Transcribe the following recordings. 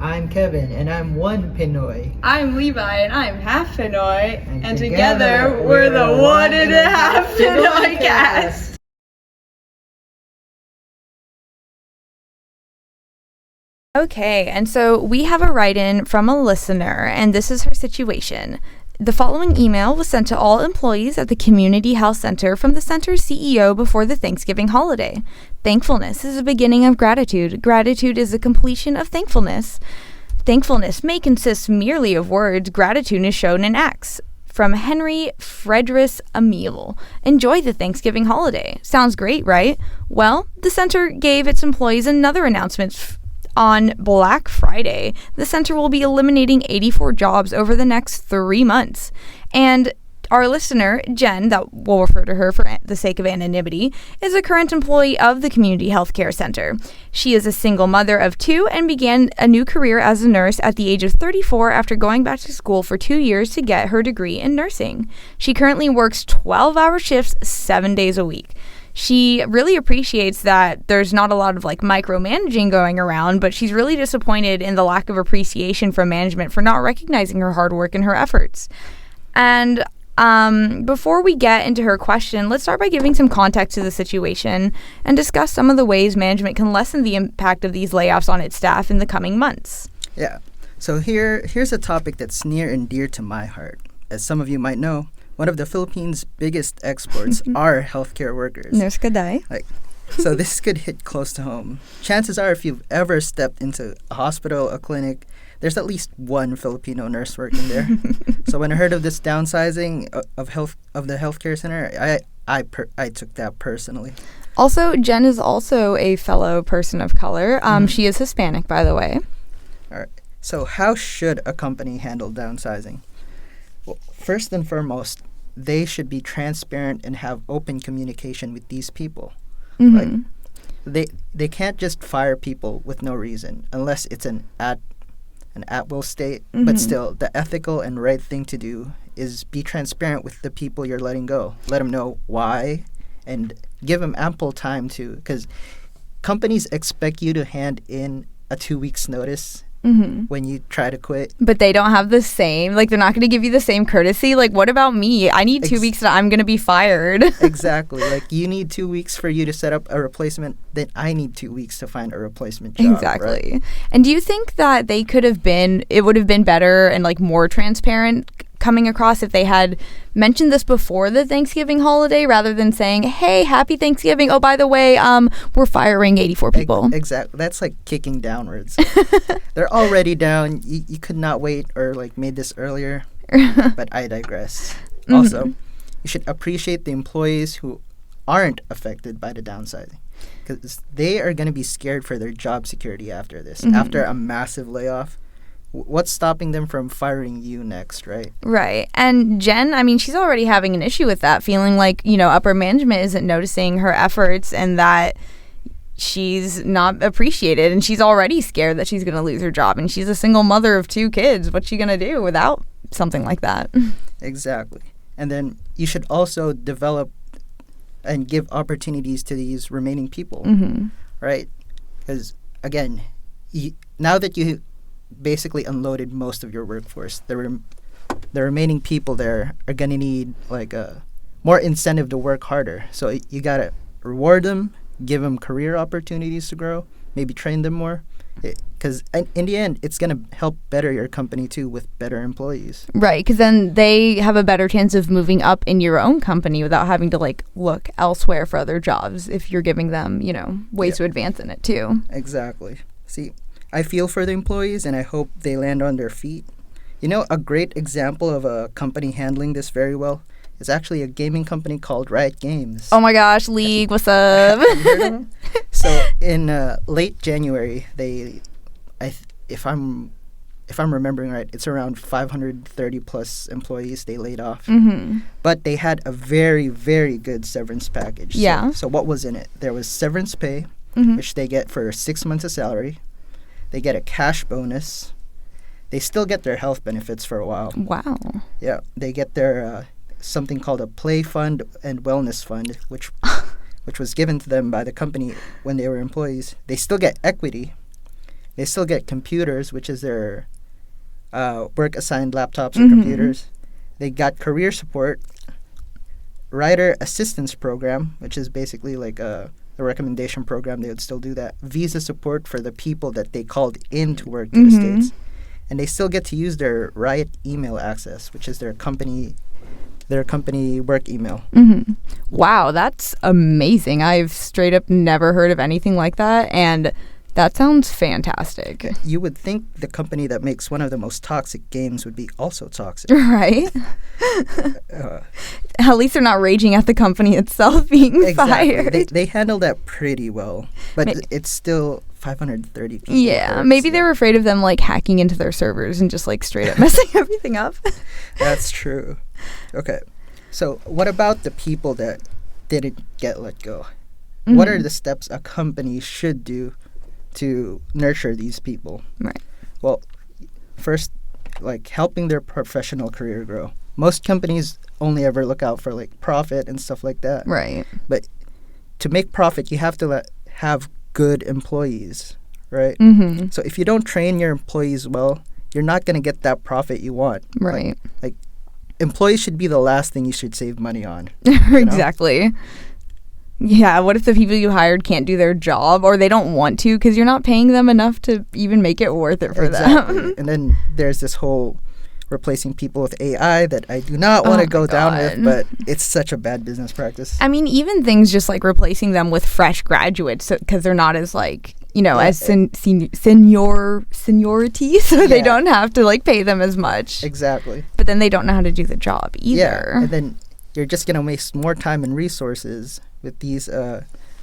I'm Kevin, and I'm one Pinoy. I'm Levi, and I'm half Pinoy. And together, we're the 1.5 Pinoy Cast. Okay, and so we have a write-in from a listener, and this is her situation. The following email was sent to all employees at the Community Health Center from the center's CEO before the Thanksgiving holiday. Thankfulness is a beginning of gratitude. Gratitude is the completion of thankfulness. Thankfulness may consist merely of words. Gratitude is shown in acts. From Henry Fredris Emil. Enjoy the Thanksgiving holiday. Sounds great, right? Well, the center gave its employees another announcement on Black Friday. The center will be eliminating 84 jobs over the next 3 months. And our listener, Jen, that we'll refer to her for the sake of anonymity, is a current employee of the Community Healthcare Center. She is a single mother of 2 and began a new career as a nurse at the age of 34 after going back to school for 2 years to get her degree in nursing. She currently works 12-hour shifts 7 days a week. She really appreciates that there's not a lot of micromanaging going around, but she's really disappointed in the lack of appreciation from management for not recognizing her hard work and her efforts. And before we get into her question, let's start by giving some context to the situation and discuss some of the ways management can lessen the impact of these layoffs on its staff in the coming months. Yeah. So here's a topic that's near and dear to my heart. As some of you might know, one of the Philippines' biggest exports are healthcare workers. Nurse Kaday. So this could hit close to home. Chances are, if you've ever stepped into a hospital, a clinic, there's at least one Filipino nurse working there. So when I heard of this downsizing of the healthcare center, I took that personally. Also, Jen is also a fellow person of color. She is Hispanic, by the way. All right. So how should a company handle downsizing? Well, first and foremost, they should be transparent and have open communication with these people. Mm-hmm. They can't just fire people with no reason unless it's an at-will state. Mm-hmm. But still, the ethical and right thing to do is be transparent with the people you're letting go. Let them know why and give them ample time to, because companies expect you to hand in a 2 weeks notice. Mm-hmm. When you try to quit. But they don't have the same, they're not going to give you the same courtesy. What about me? I need 2 weeks that I'm going to be fired. Exactly. You need 2 weeks for you to set up a replacement, then I need 2 weeks to find a replacement job. Exactly. Right? And do you think that it would have been better and more transparent coming across if they had mentioned this before the Thanksgiving holiday rather than saying, hey, happy Thanksgiving. Oh, by the way, we're firing 84 people. Exactly. That's like kicking downwards. They're already down. You could not wait or made this earlier. But I digress. Mm-hmm. Also, you should appreciate the employees who aren't affected by the downsizing, because they are going to be scared for their job security after this. Mm-hmm. After a massive layoff, what's stopping them from firing you next, right? Right. And Jen, she's already having an issue with that, feeling upper management isn't noticing her efforts and that she's not appreciated, and she's already scared that she's going to lose her job, and she's a single mother of 2 kids. What's she going to do without something like that? Exactly. And then you should also develop and give opportunities to these remaining people, mm-hmm. right? Because, again, now that you basically unloaded most of your workforce, the remaining people there are going to need more incentive to work harder. So you got to reward them, give them career opportunities to grow, maybe train them more, because in the end it's going to help better your company too with better employees. Right, because then they have a better chance of moving up in your own company without having to look elsewhere for other jobs if you're giving them ways to advance in it too. Exactly. See, I feel for the employees, and I hope they land on their feet. A great example of a company handling this very well is actually a gaming company called Riot Games. Oh my gosh, League, what's up? So in late January, if I'm remembering right, it's around 530 plus employees they laid off. Mm-hmm. But they had a very, very good severance package. Yeah. So what was in it? There was severance pay, mm-hmm. which they get for 6 months of salary. They get a cash bonus. They still get their health benefits for a while. Wow. Yeah. They get their something called a play fund and wellness fund, which was given to them by the company when they were employees. They still get equity. They still get computers, which is their work assigned laptops or computers. They got career support, writer assistance program, which is basically like a recommendation program. They would still do that. Visa support for the people that they called in to work to the States. And they still get to use their Riot email access, which is their company work email. Wow, that's amazing. I've straight up never heard of anything like that, and that sounds fantastic. You would think the company that makes one of the most toxic games would be also toxic. Right? At least they're not raging at the company itself being fired. They handle that pretty well, but it's still 530 people. Yeah, maybe they're afraid of them like hacking into their servers and just like straight up messing everything up. That's true. Okay, so what about the people that didn't get let go? What are the steps a company should do to nurture these people? Right. Well, first, like helping their professional career grow. Most companies only ever look out for like profit and stuff like that. Right. But to make profit, you have to have good employees, right? So if you don't train your employees well, you're not going to get that profit you want. Right. Like employees should be the last thing you should save money on. Exactly. Yeah, what if the people you hired can't do their job or they don't want to because you're not paying them enough to even make it worth it for them? And then there's this whole replacing people with AI that I do not want to go down with, but it's such a bad business practice. I mean, even things just like replacing them with fresh graduates because they're not as like, as seniority, so they don't have to like pay them as much. Exactly. But then they don't know how to do the job either. Yeah, and then you're just going to waste more time and resources with these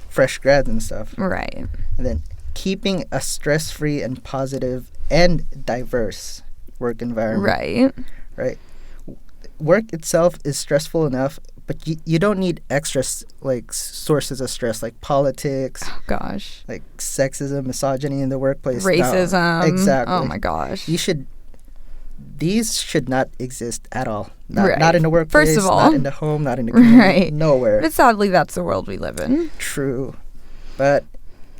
fresh grads and stuff. Right. And then keeping a stress-free and positive and diverse work environment. Right. Work itself is stressful enough, but you don't need extra like sources of stress like politics. Oh, gosh. Like sexism, misogyny in the workplace. Racism. No, exactly. Oh my gosh. These should not exist at all. Not in the workplace, First of all, not in the home, not in the community, nowhere. But sadly, that's the world we live in. True. But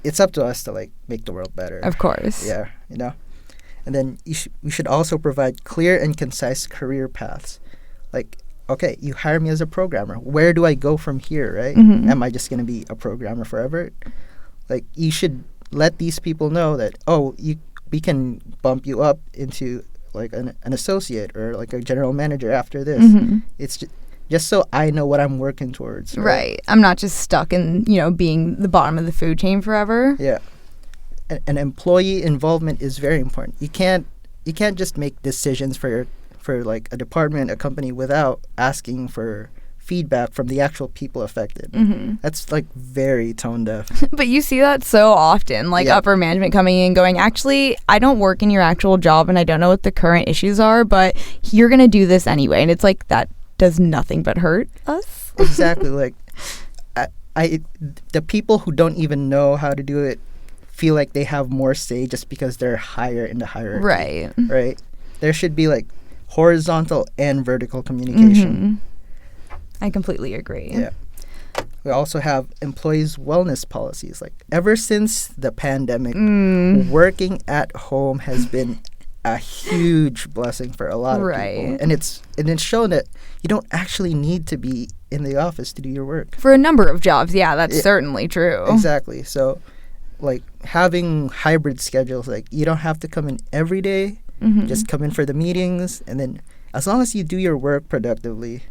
it's up to us to like make the world better. Of course. Yeah, And then we should also provide clear and concise career paths. Like, okay, you hire me as a programmer. Where do I go from here, right? Am I just going to be a programmer forever? Like, you should let these people know that, we can bump you up into like an associate or like a general manager after this. It's just so I know what I'm working towards. Right. I'm not just stuck in, being the bottom of the food chain forever. Yeah. And employee involvement is very important. You can't just make decisions for like a department, a company without asking for feedback from the actual people affected. That's like very tone deaf. But you see that so often, like upper management coming in going, actually, I don't work in your actual job and I don't know what the current issues are, but you're going to do this anyway. And it's like, that does nothing but hurt us. Exactly. Like the people who don't even know how to do it feel like they have more say just because they're higher in the hierarchy. Right. There should be like horizontal and vertical communication. I completely agree. Yeah. We also have employees' wellness policies. Like ever since the pandemic, working at home has been a huge blessing for a lot of people. And it's shown that you don't actually need to be in the office to do your work. For a number of jobs, that's certainly true. Exactly. So like having hybrid schedules, like you don't have to come in every day, just come in for the meetings, and then as long as you do your work productively,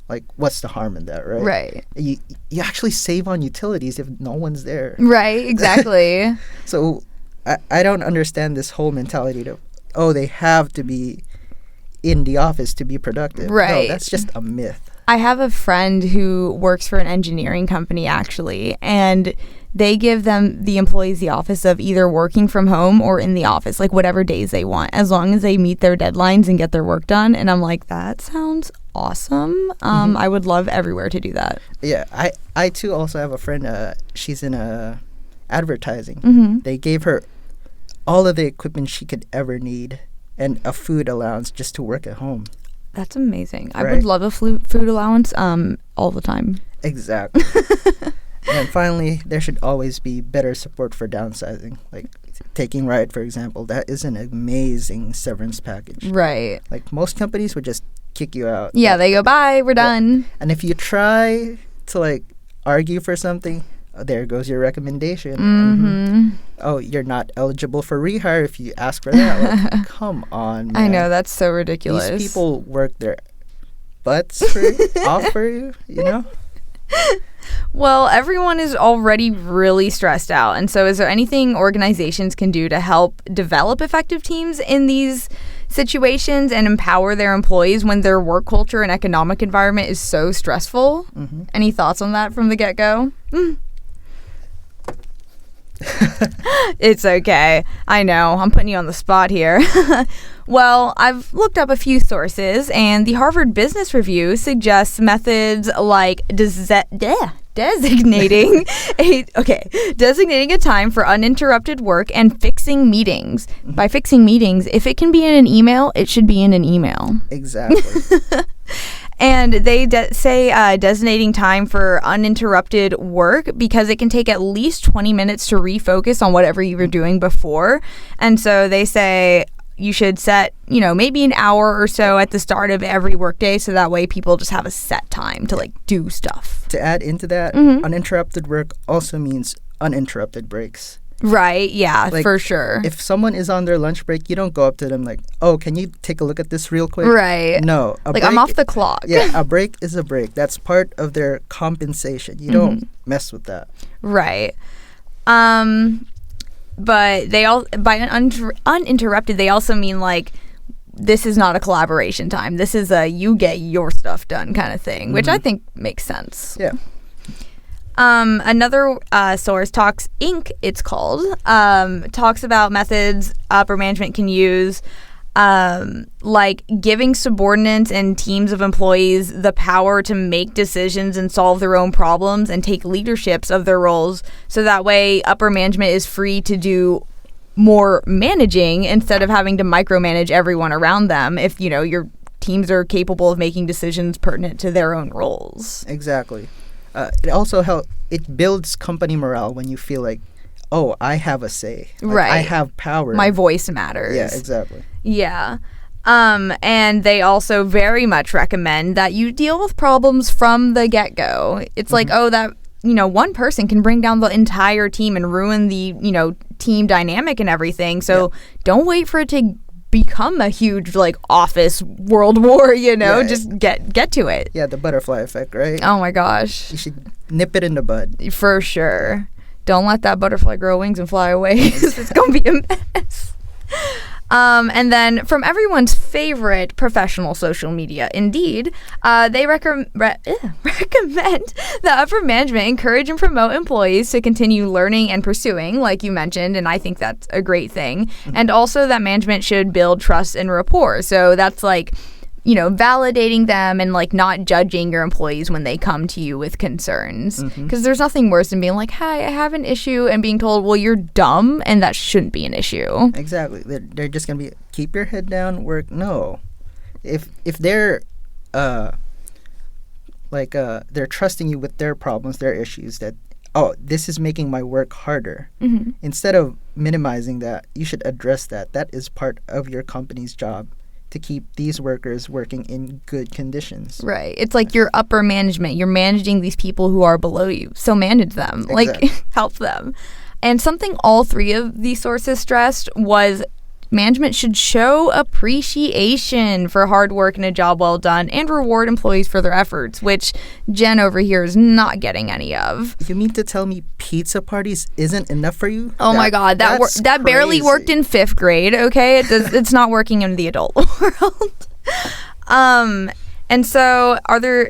like what's the harm in that, right? Right. You actually save on utilities if no one's there. Right, exactly. So I don't understand this whole mentality of, they have to be in the office to be productive. Right. No, that's just a myth. I have a friend who works for an engineering company, actually, and they give the employees the office of either working from home or in the office, like whatever days they want, as long as they meet their deadlines and get their work done. And I'm like, that sounds awesome. I would love everywhere to do that. Yeah, I too also have a friend, she's in advertising. They gave her all of the equipment she could ever need and a food allowance just to work at home. That's amazing. Right? I would love a food allowance all the time. Exactly. And finally, there should always be better support for downsizing. Like taking Riot, for example, that is an amazing severance package. Right. Like, most companies would just kick you out. Yeah, they go, bye, we're done. And if you try to, like, argue for something, there goes your recommendation. Mm-hmm. Oh, you're not eligible for rehire if you ask for that. Like, come on, man. I know, that's so ridiculous. These people work their butts off for you, you know? Well, everyone is already really stressed out. And so is there anything organizations can do to help develop effective teams in these situations and empower their employees when their work culture and economic environment is so stressful? Mm-hmm. Any thoughts on that from the get-go? It's okay. I know. I'm putting you on the spot here. Well, I've looked up a few sources, and the Harvard Business Review suggests methods like designating a time for uninterrupted work and fixing meetings. Mm-hmm. By fixing meetings, if it can be in an email, it should be in an email. Exactly. And they say designating time for uninterrupted work because it can take at least 20 minutes to refocus on whatever you were doing before. And so they say you should set, maybe an hour or so at the start of every workday, so that way people just have a set time to like do stuff. To add into that, uninterrupted work also means uninterrupted breaks. Right, yeah, Like, for sure. If someone is on their lunch break, you don't go up to them like, oh, can you take a look at this real quick? Right. No. Like, I'm off the clock. Yeah, a break is a break. That's part of their compensation. You don't mess with that. Right. But they all, by uninterrupted, they also mean like, this is not a collaboration time. This is a you get your stuff done kind of thing, which I think makes sense. Yeah. Another source, Talks Inc., it's called, talks about methods upper management can use, like giving subordinates and teams of employees the power to make decisions and solve their own problems and take leaderships of their roles, so that way upper management is free to do more managing instead of having to micromanage everyone around them if, your teams are capable of making decisions pertinent to their own roles. Exactly. It also it builds company morale when you feel like, oh, I have a say. Like, right. I have power. My voice matters. Yeah, exactly. Yeah. And they also very much recommend that you deal with problems from the get-go. It's like, oh, that, one person can bring down the entire team and ruin the, team dynamic and everything. So don't wait for it to become a huge like office world war, just get to it. Yeah, the butterfly effect, right? Oh my gosh. You should nip it in the bud. For sure. Don't let that butterfly grow wings and fly away, 'cause it's gonna be a mess. And then from everyone's favorite professional social media, Indeed, they recommend that upper management encourage and promote employees to continue learning and pursuing, like you mentioned, and I think that's a great thing. And also that management should build trust and rapport. So that's like, validating them and like not judging your employees when they come to you with concerns. Because there's nothing worse than being like, hi, I have an issue, and being told, well, you're dumb, and that shouldn't be an issue. Exactly. They're just going to be, keep your head down, work. No. If they're, they're trusting you with their problems, their issues, that, oh, this is making my work harder. Instead of minimizing that, you should address that. That is part of your company's job, to keep these workers working in good conditions. Right. It's like your upper management. You're managing these people who are below you. So manage them. Exactly. Like, help them. And something all three of these sources stressed was management should show appreciation for hard work and a job well done and reward employees for their efforts, which Jen over here is not getting any of. You mean to tell me pizza parties isn't enough for you? Oh my God, that barely worked in 5th grade, okay? It's not working in the adult world. And so are there,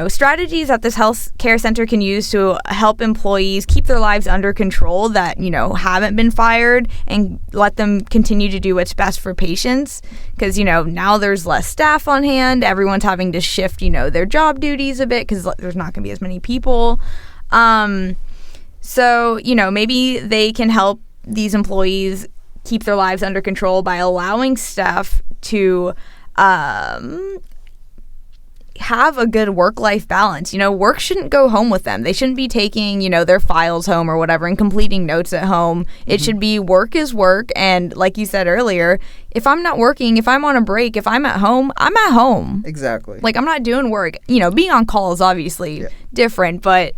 strategies that this health care center can use to help employees keep their lives under control that, haven't been fired, and let them continue to do what's best for patients? Because, now there's less staff on hand. Everyone's having to shift, their job duties a bit because there's not going to be as many people. So, maybe they can help these employees keep their lives under control by allowing staff to have a good work-life balance. Work shouldn't go home with them. They shouldn't be taking, their files home or whatever and completing notes at home. It should be work is work. And like you said earlier, if I'm not working, if I'm on a break, if I'm at home, I'm at home. Exactly. Like, I'm not doing work. Being on call is obviously different, but...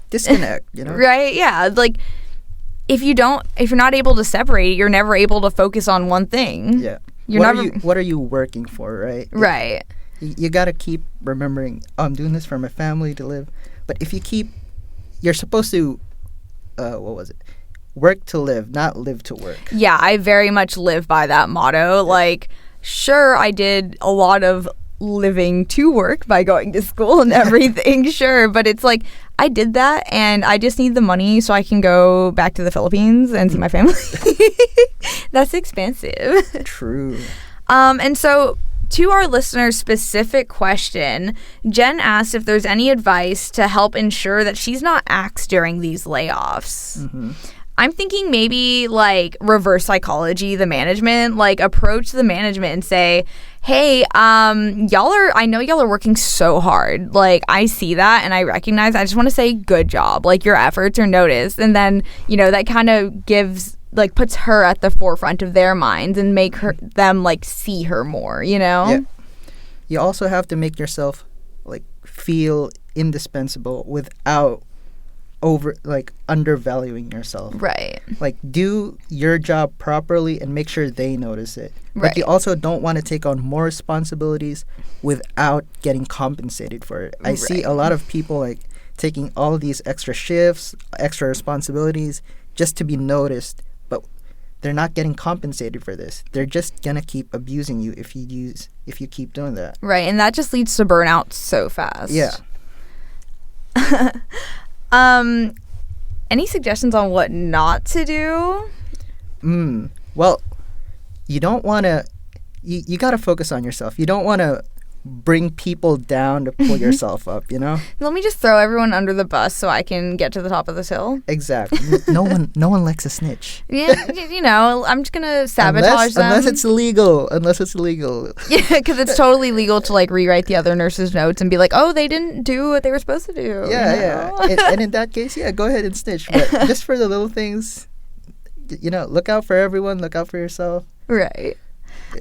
Disconnect, Right? Yeah. Like, if you're not able to separate, you're never able to focus on one thing. Yeah. You're what are you working for, right? Right. You got to keep remembering, I'm doing this for my family to live. But if you're supposed to, work to live, not live to work. Yeah, I very much live by that motto. Like, sure, I did a lot of living to work by going to school and everything, sure. But it's like, I did that and I just need the money so I can go back to the Philippines and see my family. That's expensive. True. And so... to our listener's specific question, Jen asked if there's any advice to help ensure that she's not axed during these layoffs. I'm thinking maybe like reverse psychology, the management, like approach the management and say, hey, I know y'all are working so hard. Like, I see that and I recognize, I just want to say good job. Like, your efforts are noticed. And then, that kind of puts her at the forefront of their minds and make them see her more, Yeah. You also have to make yourself feel indispensable without undervaluing yourself. Right. Do your job properly and make sure they notice it. Right. But you also don't want to take on more responsibilities without getting compensated for it. I see a lot of people taking all these extra shifts, extra responsibilities just to be noticed. They're not getting compensated for this. They're just gonna keep abusing you if you keep doing that. Right, and that just leads to burnout so fast. Yeah. Any suggestions on what not to do? Well, you don't want to. You got to focus on yourself. You don't want to bring people down to pull yourself up, Let me just throw everyone under the bus so I can get to the top of this hill. Exactly. No one likes a snitch. Yeah, I'm just gonna sabotage them. Unless it's legal. Yeah, because it's totally legal to rewrite the other nurse's notes and be like, oh, they didn't do what they were supposed to do. Yeah. And in that case, go ahead and snitch. But just for the little things, look out for everyone. Look out for yourself. Right.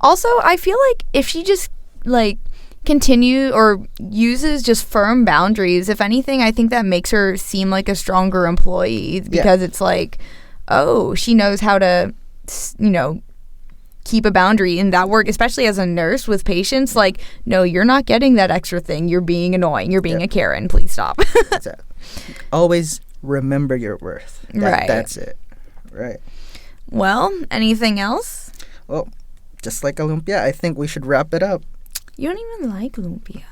Also, I feel like if she just continue or uses just firm boundaries, if anything, I think that makes her seem like a stronger employee because it's she knows how to keep a boundary in that work, especially as a nurse with patients. No, you're not getting that extra thing, you're being annoying, you're being a Karen, please stop. Exactly. Always remember your worth. Right. That's it. Right. Well, anything else? Well, just like a lumpia, I think we should wrap it up. You don't even like lumpia.